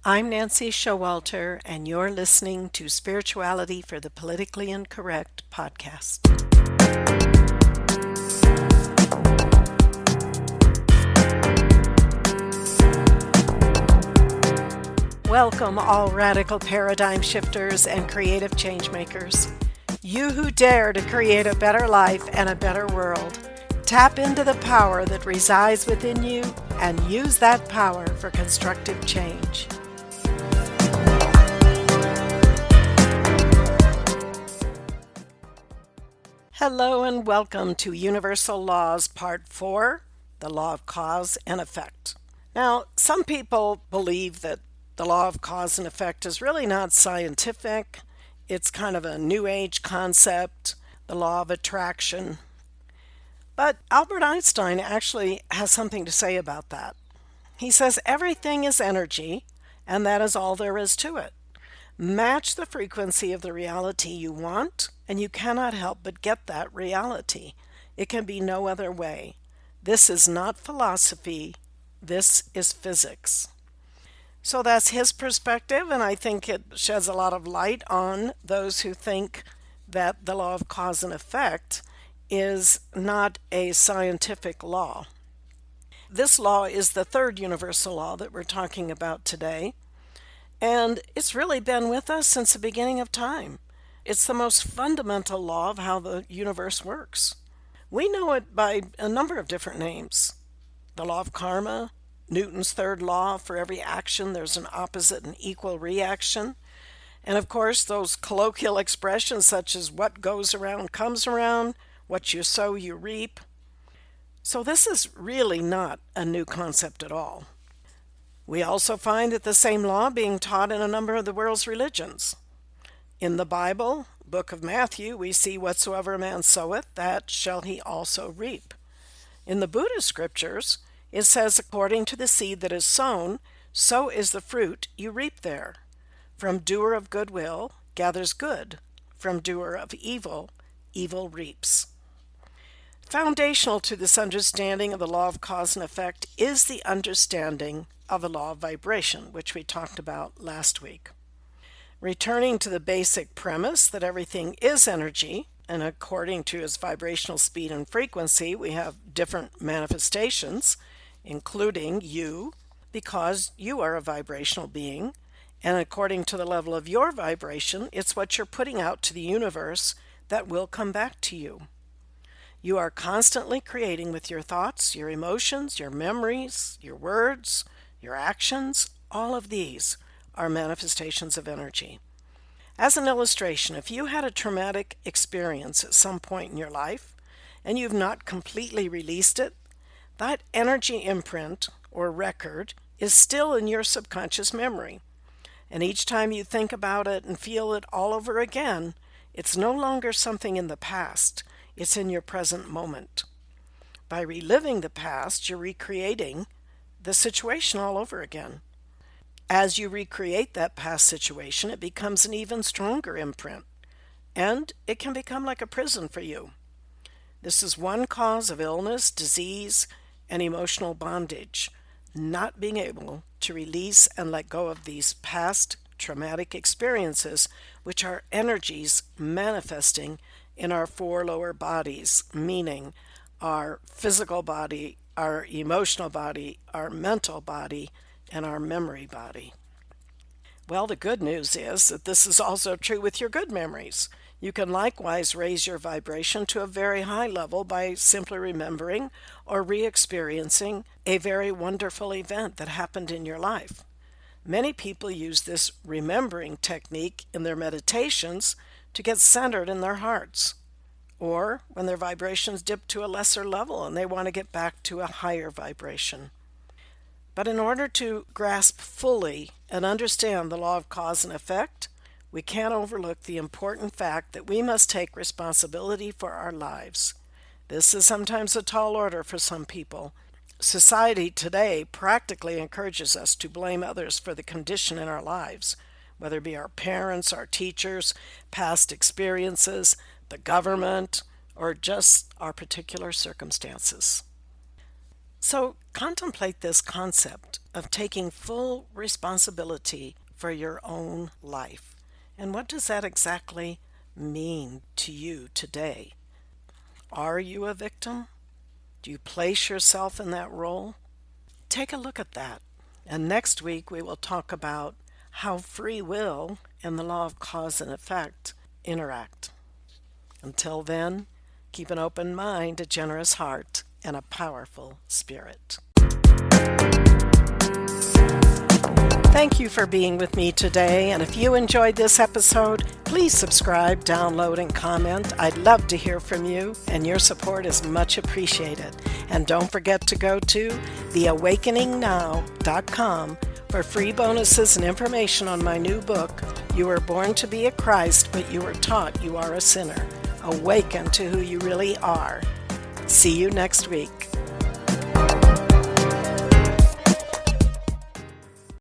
I'm Nancy Showalter, and you're listening to Spirituality for the Politically Incorrect podcast. Welcome, all radical paradigm shifters and creative change makers. You who dare to create a better life and a better world. Tap into the power that resides within you and use that power for constructive change. Hello and welcome to Universal Laws Part 4, the Law of Cause and Effect. Now, some people believe that the law of cause and effect is really not scientific. It's kind of a new age concept, the law of attraction. But Albert Einstein actually has something to say about that. He says everything is energy, and that is all there is to it. Match the frequency of the reality you want, and you cannot help but get that reality. It can be no other way. This is not philosophy. This is physics. So that's his perspective, and I think it sheds a lot of light on those who think that the law of cause and effect is not a scientific law. This law is the third universal law that we're talking about today. And it's really been with us since the beginning of time. It's the most fundamental law of how the universe works. We know it by a number of different names. The law of karma, Newton's third law: for every action there's an opposite and equal reaction. And of course, those colloquial expressions such as what goes around comes around, what you sow you reap. So this is really not a new concept at all. We also find that the same law being taught in a number of the world's religions. In the Bible, book of Matthew, we see whatsoever a man soweth, that shall he also reap. In the Buddhist scriptures, it says, according to the seed that is sown, so is the fruit you reap there. From doer of good will gathers good. From doer of evil, evil reaps. Foundational to this understanding of the law of cause and effect is the understanding of the law of vibration, which we talked about last week. Returning to the basic premise that everything is energy, and according to its vibrational speed and frequency, we have different manifestations, including you, because you are a vibrational being, and according to the level of your vibration, it's what you're putting out to the universe that will come back to you. You are constantly creating with your thoughts, your emotions, your memories, your words, your actions. All of these are manifestations of energy. As an illustration, if you had a traumatic experience at some point in your life and you've not completely released it, that energy imprint or record is still in your subconscious memory. And each time you think about it and feel it all over again, it's no longer something in the past. It's in your present moment. By reliving the past, you're recreating the situation all over again. As you recreate that past situation, it becomes an even stronger imprint, and it can become like a prison for you. This is one cause of illness, disease, and emotional bondage, not being able to release and let go of these past traumatic experiences, which are energies manifesting in our four lower bodies, meaning our physical body, our emotional body, our mental body, and our memory body. Well, the good news is that this is also true with your good memories. You can likewise raise your vibration to a very high level by simply remembering or re-experiencing a very wonderful event that happened in your life. Many people use this remembering technique in their meditations to get centered in their hearts, or when their vibrations dip to a lesser level and they want to get back to a higher vibration. But in order to grasp fully and understand the law of cause and effect, we can't overlook the important fact that we must take responsibility for our lives. This is sometimes a tall order for some people. Society today practically encourages us to blame others for the condition in our lives, whether it be our parents, our teachers, past experiences, the government, or just our particular circumstances. So contemplate this concept of taking full responsibility for your own life. And what does that exactly mean to you today? Are you a victim? Do you place yourself in that role? Take a look at that. And next week we will talk about how free will and the law of cause and effect interact. Until then, keep an open mind, a generous heart, and a powerful spirit. Thank you for being with me today, and if you enjoyed this episode, please subscribe, download, and comment. I'd love to hear from you, and your support is much appreciated. And don't forget to go to theawakeningnow.com for free bonuses and information on my new book, You Were Born to Be a Christ, but You Were Taught You Are a Sinner. Awaken to who you really are. See you next week.